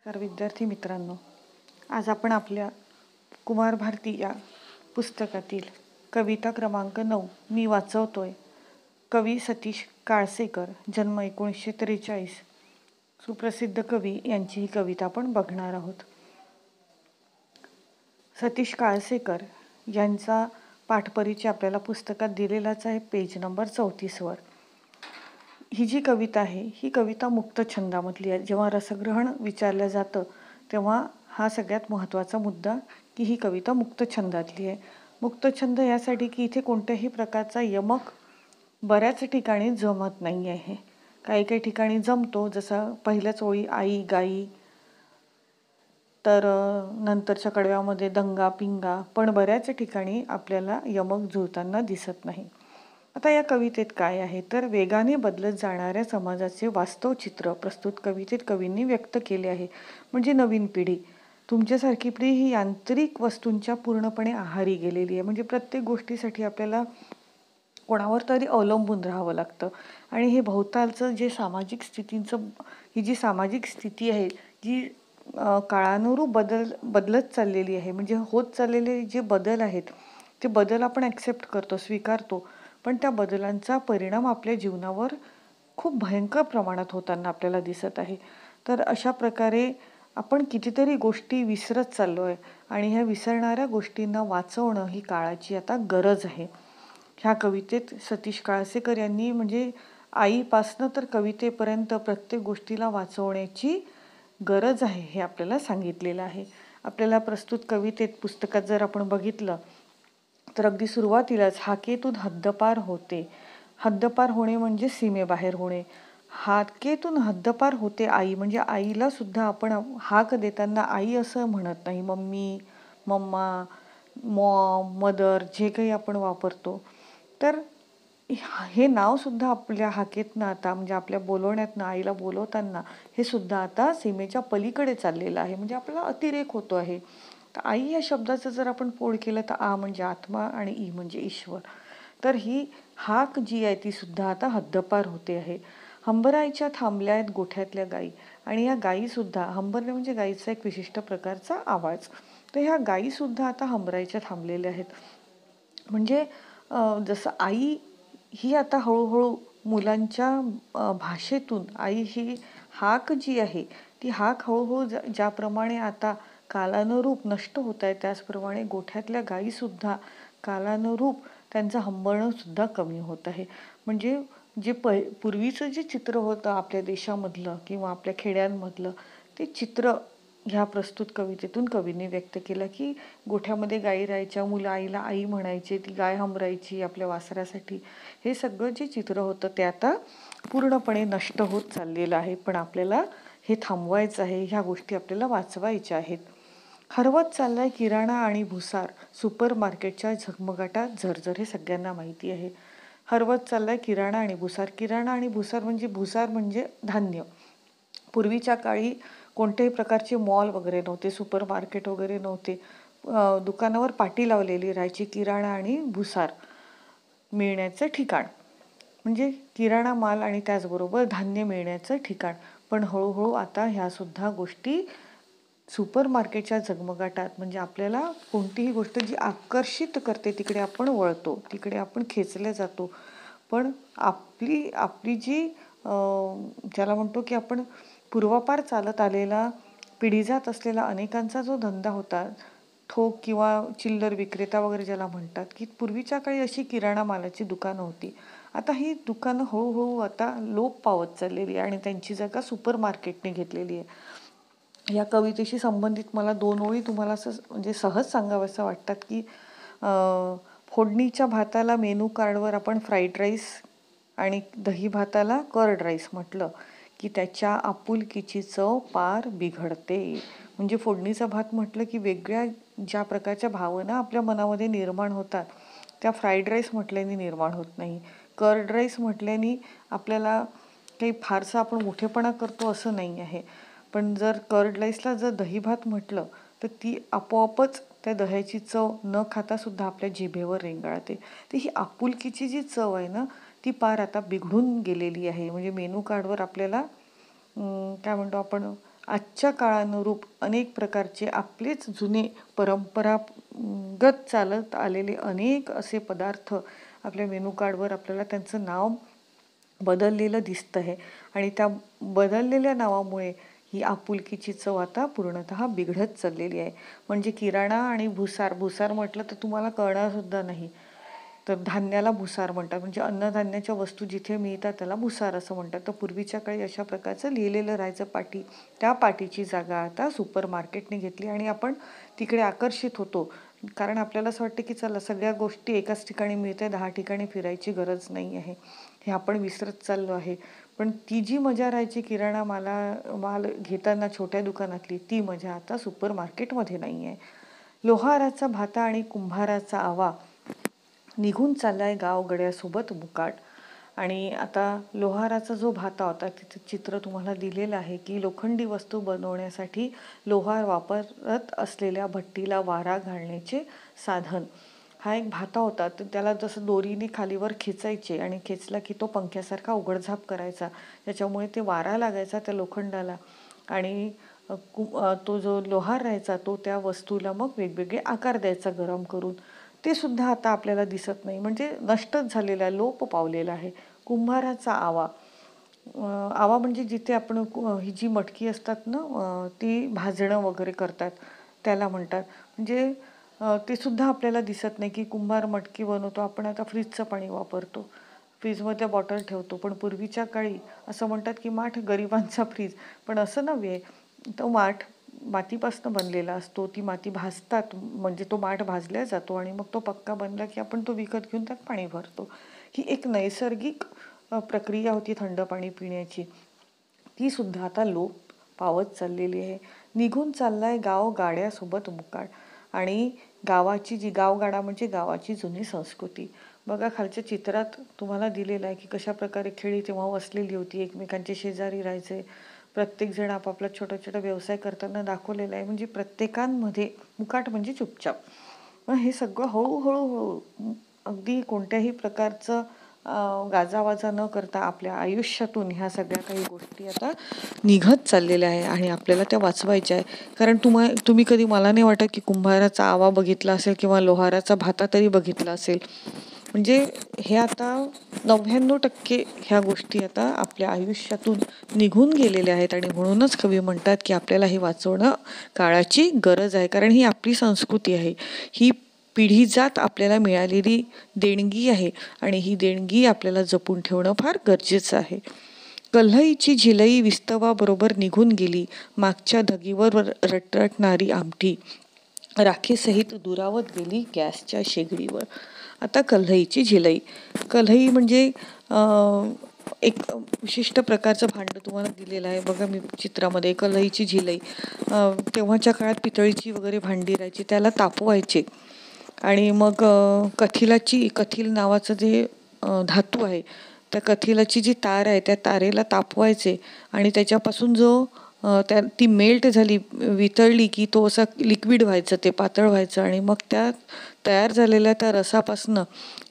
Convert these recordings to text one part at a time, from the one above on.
तर विद्यार्थी मित्रांनो, आज आपण आपल्या कुमार भारती या पुस्तकातील कविता क्रमांक 9 मी वाचवतोय, कवी सतीश काळसेकर, जन्म 1943, सुप्रसिद्ध कवी यांची ही कविता आपण बघणार आहोत. सतीश काळसेकर यांचा पाठपरिचय आपल्याला पुस्तकात दिलेलाच आहे, पेज नंबर 34वर. ही जी कविता आहे ही कविता मुक्त छंदामधली आहे. जेव्हा रसग्रहण विचारलं जातं तेव्हा हा सगळ्यात महत्त्वाचा मुद्दा की ही कविता मुक्त छंदातली आहे. मुक्त छंद यासाठी की इथे कोणत्याही प्रकारचा यमक बऱ्याच ठिकाणी जमत नाही आहे. काही काही ठिकाणी जमतो, जसं पहिल्याच ओळी आई गाई, तर नंतरच्या कडव्यामध्ये दंगा पिंगा, पण बऱ्याच ठिकाणी आपल्याला यमक जुळताना दिसत नाही. आता या कवितेत काय आहे तर वेगाने बदलत जाणाऱ्या समाजाचे वास्तव चित्र प्रस्तुत कवितेत कवींनी व्यक्त केले आहे. म्हणजे नवीन पिढी, तुमच्यासारखी पिढी ही यांत्रिक वस्तूंच्या पूर्णपणे आहारी गेलेली आहे. म्हणजे प्रत्येक गोष्टीसाठी आपल्याला कोणावर तरी अवलंबून राहावं लागतं. आणि हे भोवतालचं जे सामाजिक स्थितीचं, ही जी सामाजिक स्थिती आहे जी काळानुरूप बदलत चाललेली आहे. म्हणजे होत चाललेले जे बदल आहेत ते बदल आपण ॲक्सेप्ट करतो, स्वीकारतो, पण त्या बदलांचा परिणाम आपल्या जीवनावर खूप भयंकर प्रमाणात होताना आपल्याला दिसत आहे. तर अशा प्रकारे आपण कितीतरी गोष्टी विसरत चाललो आहे आणि ह्या विसरणाऱ्या गोष्टींना वाचवणं ही काळाची आता गरज आहे. ह्या कवितेत सतीश काळसेकर यांनी म्हणजे आईपासनं तर कवितेपर्यंत प्रत्येक गोष्टीला वाचवण्याची गरज आहे हे आपल्याला सांगितलेलं आहे. आपल्याला प्रस्तुत कवितेत पुस्तकात जर आपण बघितलं तर अगदी सुरुवातीलाच हाकेतून हद्दपार होते. हद्दपार होणे म्हणजे सीमेबाहेर होणे. हाकेतून हद्दपार होते आई, म्हणजे आईला सुद्धा आपण हाक देताना आई असं म्हणत नाही. मम्मी, मम्मा, मॉम, मदर जे काही आपण वापरतो, तर हे नाव सुद्धा आपल्या हाकेतनं आता म्हणजे आपल्या बोलवण्यातनं आईला बोलवताना हे सुद्धा आता सीमेच्या पलीकडे चाललेलं आहे. म्हणजे आपल्याला अतिरेक होतो आहे. तर आई या शब्दाचं जर आपण फोड केलं तर आ म्हणजे आत्मा आणि ई म्हणजे ईश्वर. तर ही हाक जी आहे ती सुद्धा आता हद्दपार होते आहे. हंबरायच्या थांबल्या आहेत गोठ्यातल्या गायी, आणि या गायी सुद्धा, हंबरणे म्हणजे गायीचा एक विशिष्ट प्रकारचा आवाज, तर ह्या गायी सुद्धा आता हंबरायच्या थांबलेल्या आहेत. म्हणजे जसं आई ही आता हळूहळू मुलांच्या भाषेतून आई ही हाक जी आहे ती हाक हळूहळू ज्याप्रमाणे आता कालानुरूप नष्ट होत आहे, त्याचप्रमाणे गोठ्यातल्या गायीसुद्धा कालानुरूप त्यांचं हंबरणं सुद्धा कमी होत आहे. म्हणजे जे पूर्वीचं जे चित्र होतं आपल्या देशामधलं किंवा आपल्या खेड्यांमधलं, ते चित्र ह्या प्रस्तुत कवितेतून कवीने व्यक्त केलं की गोठ्यामध्ये गायी राहायच्या, मुलं आईला आई म्हणायचे, ती गाय हंबरायची आपल्या वासरासाठी. हे सगळं जे चित्र होतं ते आता पूर्णपणे नष्ट होत चाललेलं आहे. पण आपल्याला हे थांबवायचं आहे, ह्या गोष्टी आपल्याला वाचवायच्या आहेत. हरवत चाललाय किराणा आणि भुसार, सुपर मार्केटच्या झगमगाटात झरझर, हे सगळ्यांना माहिती आहे. हरवत चाललाय किराणा आणि भुसार. किराणा आणि भुसार म्हणजे धान्य. पूर्वीच्या काळी कोणत्याही प्रकारचे मॉल वगैरे नव्हते, सुपर मार्केट वगैरे नव्हते. दुकानावर पाटी लावलेली राहायची, किराणा आणि भुसार मिळण्याचं ठिकाण, म्हणजे किराणा माल आणि त्याचबरोबर धान्य मिळण्याचं ठिकाण. पण हळूहळू आता ह्यासुद्धा गोष्टी सुपर मार्केटच्या झगमगाटात, म्हणजे आपल्याला कोणतीही गोष्ट जी आकर्षित करते तिकडे आपण वळतो, तिकडे आपण खेचले जातो. पण आपली जी ज्याला म्हणतो की आपण पूर्वापार चालत आलेला, पिढीजात असलेला अनेकांचा जो धंदा होता, ठोक किंवा चिल्लर विक्रेता वगैरे ज्याला म्हणतात, की पूर्वीच्या काळी अशी किराणा मालाची दुकानं होती. आता ही दुकानं हळूहळू आता लोप पावत चाललेली आहे आणि त्यांची जागा सुपर मार्केटने घेतलेली आहे. या कवितेशी संबंधित मला 2 ओळी तुम्हाला असं म्हणजे सहज सांगावंसं वाटतात की फोडणीच्या भाताला मेनू कार्डवर आपण फ्राईड राईस आणि दही भाताला कर्ड राईस म्हटलं की त्याच्या आपुलकीची चव पार बिघडते. म्हणजे फोडणीचा भात म्हटलं की वेगळ्या ज्या प्रकारच्या भावना आपल्या मनामध्ये निर्माण होतात त्या फ्राईड राईस म्हटल्याने निर्माण होत नाही. कर्ड राईस म्हटल्याने आपल्याला काही फारसं आपण मोठेपणा करतो असं नाही आहे. पण जर कर्ड राईसला जर दही भात म्हटलं तर ती आपोआपच त्या दह्याची चव न खाता सुद्धा आपल्या जिभेवर रेंगाळते. तर ही आपुलकीची जी चव आहे ना ती पार आता बिघडून गेलेली आहे. म्हणजे मेनू कार्डवर आपल्याला काय म्हणतो आपण, आजच्या काळानुरूप अनेक प्रकारचे आपलेच जुने परंपरागत चालत आलेले अनेक असे पदार्थ आपल्या मेनू कार्डवर आपल्याला त्यांचं नाव बदललेलं दिसतं आहे आणि त्या बदललेल्या नावामुळे ही आपुलकीची चव आता पूर्णतः बिघडत चाललेली आहे. म्हणजे किराणा आणि भुसार म्हटलं तर तुम्हाला कळणारसुद्धा नाही. तर धान्याला भुसार म्हणतात, म्हणजे अन्नधान्याच्या वस्तू जिथे मिळतात त्याला भुसार असं म्हणतात. तर पूर्वीच्या काळी अशा प्रकारचं लिहिलेलं राहायचं पाटी. त्या पाटीची जागा आता सुपर मार्केटने घेतली आणि आपण तिकडे आकर्षित होतो. कारण आपल्याला असं वाटतं की चला सगळ्या गोष्टी एकाच ठिकाणी मिळते, 10 ठिकाणी फिरायची गरज नाही आहे. हे आपण विसरत चाललो आहे. पण ती जी मजा राहायची किराणा माल घेताना छोट्या दुकानातली, ती मजा आता सुपर मार्केटमध्ये नाही आहे. लोहाराचा भाता आणि कुंभाराचा आवा निघून चाललाय गावगड्यासोबत मुकाट. आणि आता लोहाराचा जो भाता होता तिथे चित्र तुम्हाला दिलेलं आहे की लोखंडी वस्तू बनवण्यासाठी लोहार वापरत असलेल्या भट्टीला वारा घालण्याचे साधन. हा एक भाता होता. तर त्याला जसं दोरीने खालीवर खेचायचे आणि खेचला की तो पंख्यासारखा उघडझाप करायचा. त्याच्यामुळे ते वारा लागायचा त्या लोखंडाला आणि तो जो लोहार राहायचा तो त्या वस्तूला मग वेगवेगळे आकार द्यायचा गरम करून. ते सुद्धा आता आपल्याला दिसत नाही, म्हणजे नष्टच झालेला आहे, लोप पावलेला आहे. कुंभाराचा आवा. आवा म्हणजे जिथे आपण ही जी मटकी असतात ना ती भाजणं वगैरे करतात त्याला म्हणतात. म्हणजे ते सुद्धा आपल्याला दिसत नाही की कुंभार मटकी बनवतो. आपण आता फ्रीजचं पाणी वापरतो, फ्रीजमध्ये बॉटल ठेवतो. पण पूर्वीच्या काळी असं म्हणतात की माठ गरिबांचा फ्रीज, पण असं नव्हे. तो माठ मातीपासून बनलेला असतो. ती माती भाजतात, म्हणजे तो माठ भाजला जातो आणि मग तो पक्का बनला की आपण तो विकत घेऊन त्यात पाणी भरतो. ही एक नैसर्गिक प्रक्रिया होती थंड पाणी पिण्याची. ती सुद्धा आता लोप पावत चाललेली आहे. निघून चाललाय गाव गाड्यासोबत मुकाट. आणि गावगाडा म्हणजे गावाची जुनी संस्कृती. बघा खालच्या चित्रात तुम्हाला दिलेलं आहे की कशा प्रकारे खेडी तेव्हा वसलेली होती, एकमेकांचे शेजारी राहायचे. प्रत्येकजण आपापला छोटा छोटा व्यवसाय करताना दाखवलेला आहे. म्हणजे प्रत्येकांमध्ये मुकाट म्हणजे चुपचाप. मग हे सगळं हळूहळू अगदी कोणत्याही प्रकारचं गाजावाजा न करता आपल्या आयुष्यातून ह्या सगळ्या काही गोष्टी आता निघत चाललेल्या आहे आणि आपल्याला त्या वाचवायच्या आहे. कारण तुम्ही कधी, मला नाही वाटत की कुंभाराचा आवा बघितला असेल किंवा लोहाराचा भाता तरी बघितला असेल. म्हणजे हे आता 99% ह्या गोष्टी आता आपल्या आयुष्यातून निघून गेलेल्या आहेत आणि म्हणूनच कवी म्हणतात की आपल्याला हे वाचवणं काळाची गरज आहे. कारण ही आपली संस्कृती आहे, ही पिढीजात आपल्याला मिळालेली देणगी आहे आणि ही देणगी आपल्याला जपून ठेवणं फार गरजेचं आहे. कल्हईची झिलई विस्तवाबरोबर निघून गेली, मागच्या धगीवर रटरटणारी आमटी राखेसहित दुरावत गेली गॅसच्या शेगडीवर. आता कल्हईची कल्हई म्हणजे एक विशिष्ट प्रकारचं भांडं तुम्हाला दिलेलं आहे बघा मी चित्रामध्ये. कल्हईची झिलई तेव्हाच्या काळात पितळीची वगैरे भांडी राहायची, त्याला तापवायचे आणि मग कथील नावाचं जे धातू आहे, त्या कथिलाची जी तार आहे त्या तारेला तापवायचे आणि त्याच्यापासून जो ती मेल्ट झाली, वितळली की तो असा लिक्विड व्हायचं, ते पातळ व्हायचं आणि मग त्या तयार झालेल्या त्या रसापासनं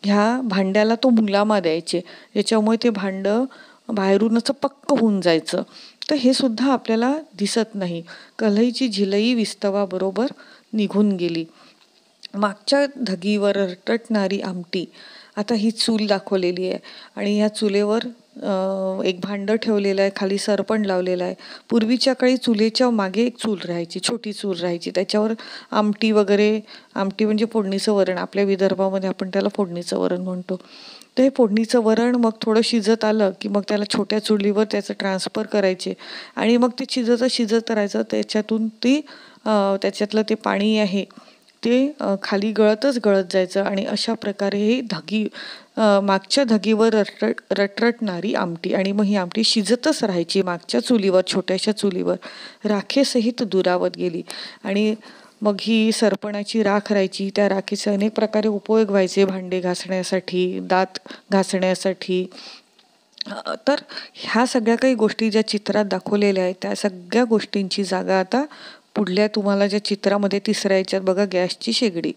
ह्या भांड्याला तो मुलामा द्यायचे, ज्याच्यामुळे ते भांडं बाहेरून असं पक्क होऊन जायचं. तर हे सुद्धा आपल्याला दिसत नाही. कल्हईची झिलई विस्तवाबरोबर निघून गेली, मागच्या धगीवर रटरटणारी आमटी. आता ही चूल दाखवलेली आहे आणि ह्या चुलेवर एक भांडं ठेवलेलं आहे, खाली सरपण लावलेलं आहे. पूर्वीच्या काळी चुलेच्या मागे एक चूल राहायची, छोटी चूल राहायची, त्याच्यावर आमटी म्हणजे फोडणीचं वरण. आपल्या विदर्भामध्ये आपण त्याला फोडणीचं वरण म्हणतो. तर हे फोडणीचं वरण मग थोडं शिजत आलं की मग त्याला छोट्या चुलीवर त्याचं ट्रान्सफर करायचे आणि मग ते शिजत राहायचं. त्याच्यातलं ते पाणी आहे ते खाली गळत जायचं आणि अशा प्रकारे हे मागच्या धगीवर रटरटणारी आमटी. आणि मग ही आमटी शिजतच राहायची मागच्या चुलीवर, छोट्याशा चुलीवर, राखेसहित दुरावत गेली. आणि मग ही सरपणाची राख राहायची, त्या राखेचे अनेक प्रकारे उपयोग व्हायचे, भांडे घासण्यासाठी, दात घासण्यासाठी. तर ह्या सगळ्या काही गोष्टी ज्या चित्रात दाखवलेल्या आहेत त्या सगळ्या गोष्टींची जागा आता पुढल्या तुम्हाला ज्या चित्रामध्ये तिसऱ्या याच्यात बघा, गॅसची शेगडी.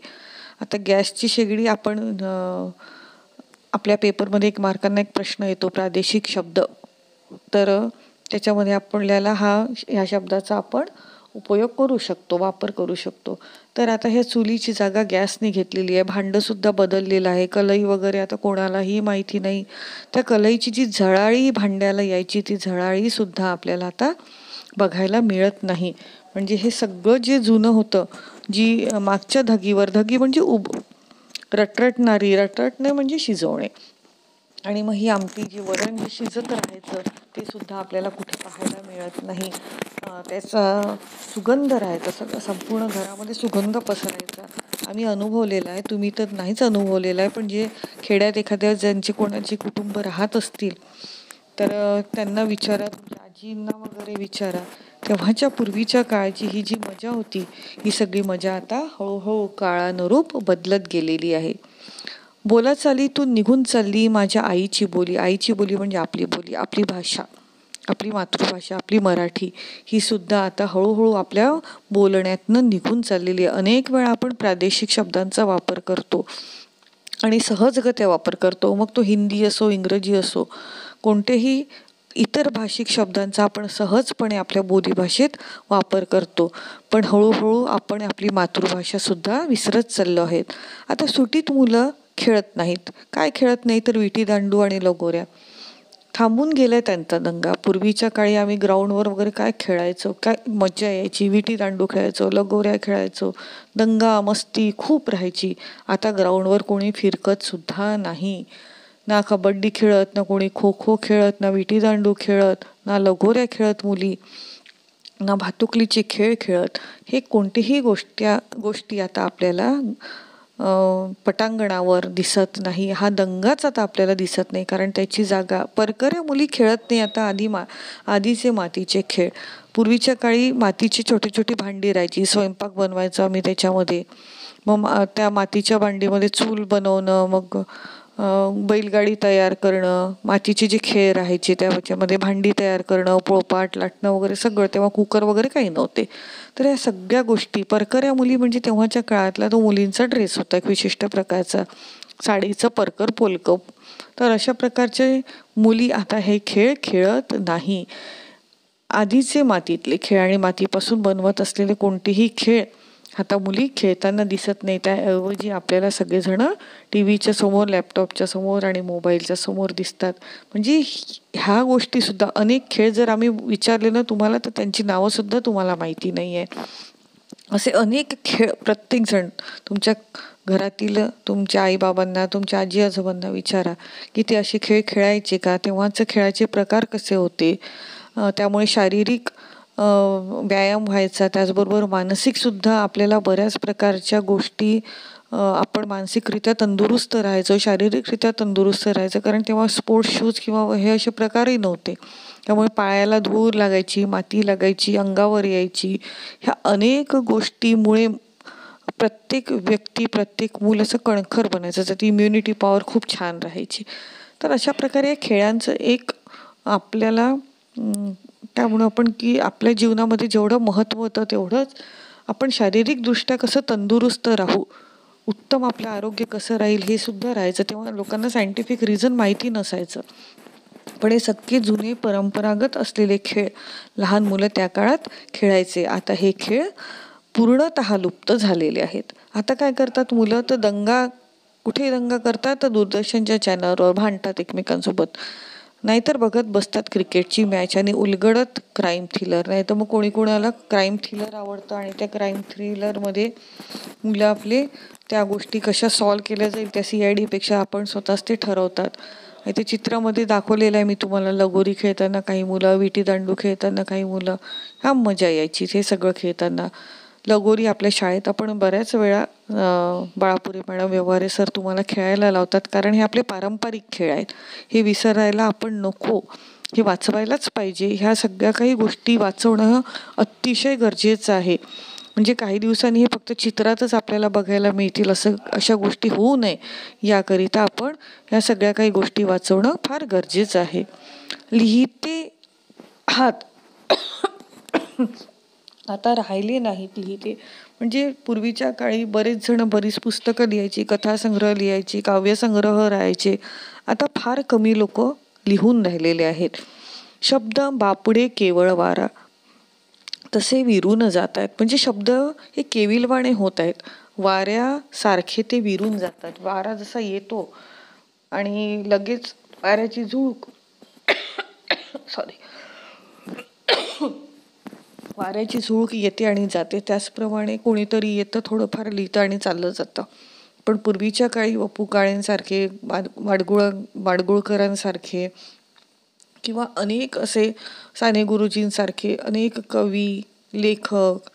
आता गॅसची शेगडी आपण आपल्या पेपरमध्ये एक मार्कांना एक प्रश्न येतो, प्रादेशिक शब्द. तर त्याच्यामध्ये आपल्याला ह्या शब्दाचा आपण उपयोग करू शकतो, वापर करू शकतो. तर आता ह्या चुलीची जागा गॅसने घेतलेली आहे. भांडंसुद्धा बदललेलं आहे. कलई वगैरे आता कोणालाही माहिती नाही. त्या कलईची जी झळाळी भांड्याला यायची, ती झळाळीसुद्धा आपल्याला आता बघायला मिळत नाही. म्हणजे हे सगळं जे जुनं होतं, जी मागच्या धगी म्हणजे रटरटणे म्हणजे शिजवणे. आणि मग ही आमटी जी वरण जे शिजत राहायचं ते सुद्धा आपल्याला कुठे पाहायला मिळत नाही. त्याचा सुगंध राहायचा, सगळं संपूर्ण घरामध्ये सुगंध पसरायचा. आम्ही अनुभवलेला आहे, तुम्ही तर नाहीच अनुभवलेला आहे, पण जे खेड्यात एखाद्या ज्यांचे कोणाची कुटुंब राहत असतील तर त्यांना विचारा, तुमच्या आजींना वगैरे विचारा. तेव्हाच्या पूर्वीच्या काळची ही जी मजा होती, ही सगळी मजा आता हळूहळू काळानुरूप बदलत गेलेली आहे. बोलाचालीतून निघून चालली माझ्या आईची बोली. आईची बोली म्हणजे आपली बोली, आपली भाषा, आपली मातृभाषा, आपली मराठी, ही सुद्धा आता हळूहळू आपल्या बोलण्यातनं निघून चाललेली आहे. अनेक वेळा आपण प्रादेशिक शब्दांचा वापर करतो आणि सहजगत्या वापर करतो. मग तो हिंदी असो, इंग्रजी असो, कोणतेही इतर भाषिक शब्दांचा आपण सहजपणे आपल्या बोलीभाषेत वापर करतो. पण हळूहळू आपण आपली मातृभाषासुद्धा विसरत चाललो आहेत. आता सुटीत मुलं खेळत नाहीत. काय खेळत नाही तर विटीदांडू आणि लगोऱ्या. थांबून गेलाय त्यांचा दंगा. पूर्वीच्या काळी आम्ही ग्राउंडवर वगैरे काय खेळायचो, काय मज्जा यायची. विटीदांडू खेळायचो, लगोऱ्या खेळायचो, दंगा मस्ती खूप राहायची. आता ग्राउंडवर कोणी फिरकत सुद्धा नाही. ना कबड्डी खेळत, ना कोणी खो खो खेळत, ना विटीदांडू खेळत, ना लगोऱ्या खेळत मुली, ना भातुकलीचे खेळ खेळत. हे कोणतीही गोष्टी आता आपल्याला पटांगणावर दिसत नाही. हा दंगाच आता आपल्याला दिसत नाही, कारण त्याची जागा परकऱ्या मुली खेळत नाही आता. आधीचे मातीचे खेळ, पूर्वीच्या काळी मातीची छोटी छोटी भांडी राहायची, स्वयंपाक बनवायचा आम्ही त्याच्यामध्ये. मग त्या मातीच्या भांडीमध्ये चूल बनवणं, मग बैलगाडी तयार करणं, मातीचे जे खेळ राहायचे त्याच्यामध्ये भांडी तयार करणं, पोळपाट लाटणं वगैरे सगळं. तेव्हा कुकर वगैरे काही नव्हते. तर या सगळ्या गोष्टी परकऱ्या मुली म्हणजे तेव्हाच्या काळातला तो मुलींचा ड्रेस होता, एक विशिष्ट प्रकारचा, साडीचं परकर पोलकं. तर अशा प्रकारचे मुली आता हे खेळ खेळत नाही. आधीचे मातीतले खेळ आणि मातीपासून बनवत असलेले कोणतेही खेळ आता मुली खेळताना दिसत नाही. त्याऐवजी आपल्याला सगळेजण टी व्हीच्या समोर, लॅपटॉपच्या समोर आणि मोबाईलच्या समोर दिसतात. म्हणजे ह्या गोष्टीसुद्धा, अनेक खेळ जर आम्ही विचारले ना तुम्हाला, तर त्यांची नावंसुद्धा तुम्हाला माहिती नाही आहे. असे अनेक खेळ प्रत्येकजण तुमच्या घरातील तुमच्या आईबाबांना, तुमच्या आजी आजोबांना विचारा की ते असे खेळ खेळायचे का, तेव्हाचे खेळाचे प्रकार कसे होते. त्यामुळे शारीरिक व्यायाम व्हायचा, त्याचबरोबर मानसिकसुद्धा आपल्याला बऱ्याच प्रकारच्या गोष्टी, आपण मानसिकरित्या तंदुरुस्त राहायचो, शारीरिकरित्या तंदुरुस्त राहायचं. कारण तेव्हा स्पोर्ट्स शूज किंवा हे असे प्रकारही नव्हते. त्यामुळे पायाला धूळ लागायची, माती लागायची, अंगावर यायची. ह्या अनेक गोष्टीमुळे प्रत्येक व्यक्ती, प्रत्येक मूल असं कणखर बनायचं, त्याची इम्युनिटी पॉवर खूप छान राहायची. तर अशा प्रकारे खेळांचं एक आपल्याला त्यामुळं आपण की आपल्या जीवनामध्ये जेवढं महत्त्व होतं तेवढंच आपण शारीरिकदृष्ट्या कसं तंदुरुस्त राहू, उत्तम आपलं आरोग्य कसं राहील हे सुद्धा राहायचं. तेव्हा लोकांना सायंटिफिक रिझन माहिती नसायचं, पण हे सगळे जुने परंपरागत असलेले खेळ लहान मुलं त्या काळात खेळायचे. आता हे खेळ पूर्णतः लुप्त झालेले आहेत. आता काय करतात मुलं, तर कुठे दंगा करतात, तर दूरदर्शनच्या चॅनलवर भांडतात एकमेकांसोबत, नाहीतर बघत बसतात क्रिकेटची मॅच आणि उलगडत क्राईम थ्रिलर. नाही तर मग कोणाला क्राईम थ्रिलर आवडतं आणि त्या क्राईम थ्रिलरमध्ये मुलं आपले त्या गोष्टी कशा सॉल्व केल्या जाईल त्या CIDपेक्षा आपण स्वतःच ते ठरवतात. आणि ते चित्रामध्ये दाखवलेलं आहे मी तुम्हाला. लगोरी खेळताना काही मुलं, विटीदांडू खेळताना काही मुलं, ह्या मजा यायची हे सगळं खेळताना. लगोरी आपल्या शाळेत आपण बऱ्याच वेळा बाळापुरे मॅडम, व्यवहारे सर तुम्हाला खेळायला लावतात, कारण हे आपले पारंपरिक खेळ आहेत. हे विसरायला आपण नको, हे वाचवायलाच पाहिजे. ह्या सगळ्या काही गोष्टी वाचवणं अतिशय गरजेचं आहे. म्हणजे काही दिवसांनी हे फक्त चित्रातच आपल्याला बघायला मिळतील अशा गोष्टी होऊ नये, याकरिता आपण ह्या सगळ्या काही गोष्टी वाचवणं फार गरजेचं आहे. लिहिते हात आता राहिले नाहीत. लिहिते म्हणजे पूर्वीच्या काळी बरेच जण बरीच पुस्तकं लिहायची, कथासंग्रह लिहायची, काव्यसंग्रह राहायचे. आता फार कमी लोक लिहून राहिलेले आहेत. शब्द बापडे केवळ वारा तसे विरून जात आहेत. म्हणजे शब्द हे केविलवाणे होत आहेत, वाऱ्यासारखे ते विरून जातात. वारा जसा येतो आणि लगेच वाऱ्याची झुळूक सॉरी वाऱ्याची झुळूक येते आणि जाते, त्याचप्रमाणे कोणीतरी येतं, थोडंफार लिहितं आणि चाललं जातं. पण पूर्वीच्या काळी वपू काळेंसारखे, माडगुळकरांसारखे किंवा अनेक असे साने गुरुजींसारखे अनेक कवी, लेखक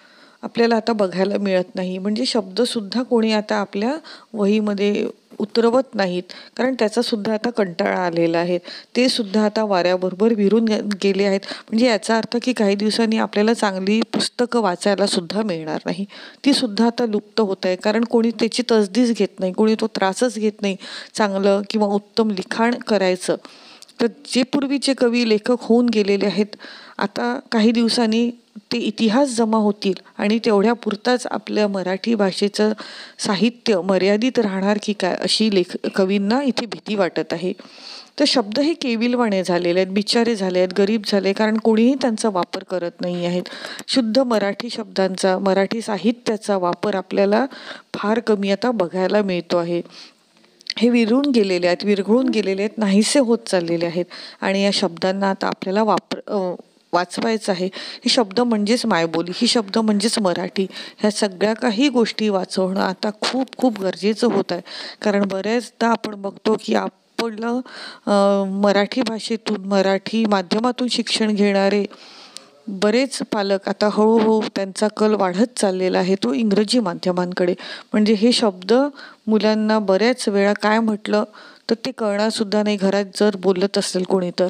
आपल्याला आता बघायला मिळत नाही. म्हणजे शब्दसुद्धा कोणी आता आपल्या वहीमध्ये उतरवत नाहीत, कारण त्याचासुद्धा आता कंटाळा आलेला आहे. ते सुद्धा आता वाऱ्याबरोबर विरून गेले आहेत. म्हणजे याचा अर्थ की काही दिवसांनी आपल्याला चांगली पुस्तकं वाचायला सुद्धा मिळणार नाही. ती सुद्धा आता लुप्त होत आहे, कारण कोणी त्याची तसदीच घेत नाही, कोणी तो त्रासच घेत नाही चांगलं किंवा उत्तम लिखाण करायचं. तर जे पूर्वीचे कवी लेखक होऊन गेलेले आहेत, आता काही दिवसांनी ते इतिहास जमा होतील आणि तेवढ्या पुरताच आपल्या मराठी भाषेचं साहित्य मर्यादित राहणार की काय, अशी कवींना इथे भीती वाटत आहे. तर शब्द हे केविलवाणे झालेले आहेत, बिचारे झाले आहेत, गरीब झाले, कारण कोणीही त्यांचा वापर करत नाही आहेत. शुद्ध मराठी शब्दांचा, मराठी साहित्याचा वापर आपल्याला फार कमी आता बघायला मिळतो आहे. हे विरून गेलेले आहेत, विरघळून गेलेले आहेत, नाहीसे होत चाललेले आहेत. आणि या शब्दांना आता आपल्याला वाचवायचं आहे. हे शब्द म्हणजेच मायबोली, ही शब्द म्हणजेच मराठी. ह्या सगळ्या काही गोष्टी वाचवणं आता खूप खूप गरजेचं होत आहे. कारण बऱ्याचदा आपण बघतो की आपलं मराठी भाषेतून, मराठी माध्यमातून शिक्षण घेणारे बरेच पालक आता हळूहळू त्यांचा कल वाढत चाललेला आहे तो इंग्रजी माध्यमांकडे. म्हणजे हे शब्द मुलांना बऱ्याच वेळा काय म्हटलं तर ते कळणार सुद्धा नाही. घरात जर बोलत असेल कोणी तर,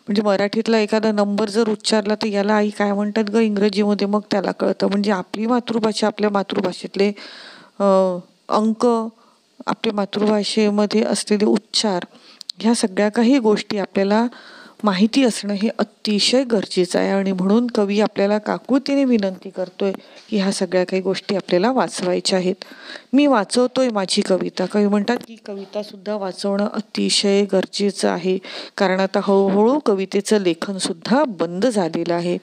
म्हणजे मराठीतला एखादा नंबर जर उच्चारला तर याला आई काय म्हणतात ग इंग्रजीमध्ये, मग त्याला कळतं. म्हणजे आपली मातृभाषा, आपल्या मातृभाषेतले अंक, आपल्या मातृभाषेमध्ये असलेले उच्चार, ह्या सगळ्या काही गोष्टी आपल्याला माहिती असणं हे अतिशय गरजेचं आहे. आणि म्हणून कवी आपल्याला काकुळतीने विनंती करतोय की ह्या सगळ्या काही गोष्टी आपल्याला वाचवायच्या आहेत. मी वाचवतोय माझी कविता. कवी म्हणतात की कवितासुद्धा वाचवणं अतिशय गरजेचं आहे, कारण आता हळूहळू कवितेचं लेखनसुद्धा बंद झालेलं आहे.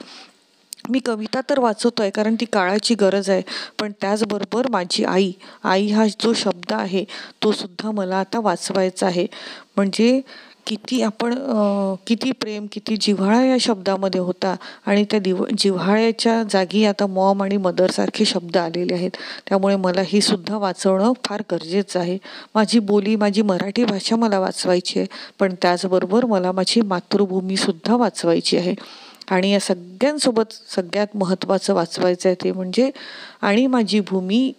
मी कविता तर वाचवतोय कारण ती काळाची गरज आहे, पण त्याचबरोबर माझी आई, आई हा जो शब्द आहे तो सुद्धा मला आता वाचवायचा आहे. म्हणजे किती आपण किती प्रेम, किती जिव्हाळा या शब्दामध्ये होता, आणि त्या जिव्हाळ्याच्या जागी आता मॉम आणि मदरसारखे शब्द आलेले आहेत. त्यामुळे मला ही सुद्धा वाचवणं फार गरजेचं आहे. माझी बोली, माझी मराठी भाषा मला वाचवायची आहे, पण त्याचबरोबर मला माझी मातृभूमीसुद्धा वाचवायची आहे. आणि या सगळ्यांसोबत सगळ्यात महत्त्वाचं वाचवायचं आहे ते म्हणजे आणि माझी भूमी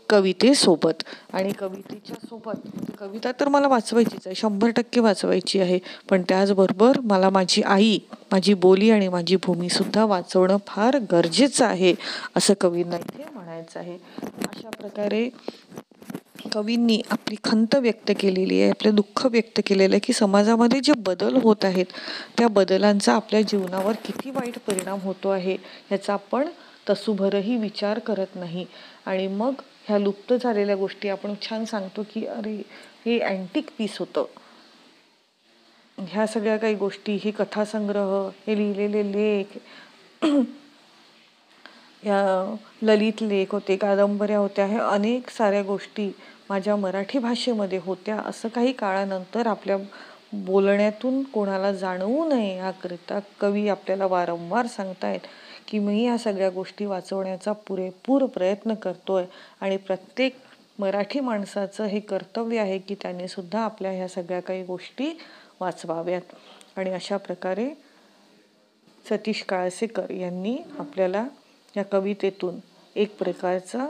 कवितेसोबत. आणि कवितेच्या सोबत कविता तर मला वाचवायचीच आहे, 100% वाचवायची आहे, पण त्याचबरोबर मला माझी आई, माझी बोली आणि माझी भूमीसुद्धा वाचवणं फार गरजेचं आहे, असं कवींना इथे म्हणायचं आहे. अशा प्रकारे कवींनी आपली खंत व्यक्त केलेली आहे, आपलं दुःख व्यक्त केलेलं आहे की समाजामध्ये जे बदल होत आहेत त्या बदलांचा आपल्या जीवनावर किती वाईट परिणाम होतो आहे ह्याचा आपण तसूभरही विचार करत नाही. आणि मग ह्या लुप्त झालेल्या गोष्टी आपण छान सांगतो की अरे हे अँटिक पीस होतं. ह्या सगळ्या काही गोष्टी, हे कथासंग्रह, हे लिहिलेले लेख, या ललित लेख होते, कादंबऱ्या होत्या, ह्या अनेक साऱ्या गोष्टी माझ्या मराठी भाषेमध्ये होत्या, असं काही काळानंतर आपल्या बोलण्यातून कोणाला जाणवू नये याकरिता कवी आपल्याला वारंवार सांगतायत की मी या सगळ्या गोष्टी वाचवण्याचा पुरेपूर प्रयत्न करतोय. आणि प्रत्येक मराठी माणसाचं हे कर्तव्य आहे की त्याने सुद्धा आपल्या ह्या सगळ्या काही गोष्टी वाचवाव्यात. आणि अशा प्रकारे सतीश काळसेकर यांनी आपल्याला या कवितेतून एक प्रकारचा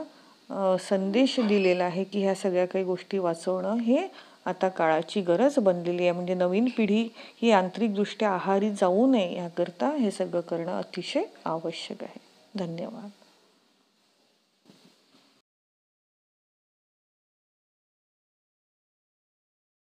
संदेश दिलेला आहे की ह्या सगळ्या काही गोष्टी वाचवणं हे आता काळाची गरज बनलेली आहे. म्हणजे नवीन पिढी ही यांत्रिकदृष्ट्या आहारी जाऊ नये याकरता हे सगळं करणं अतिशय आवश्यक आहे. धन्यवाद.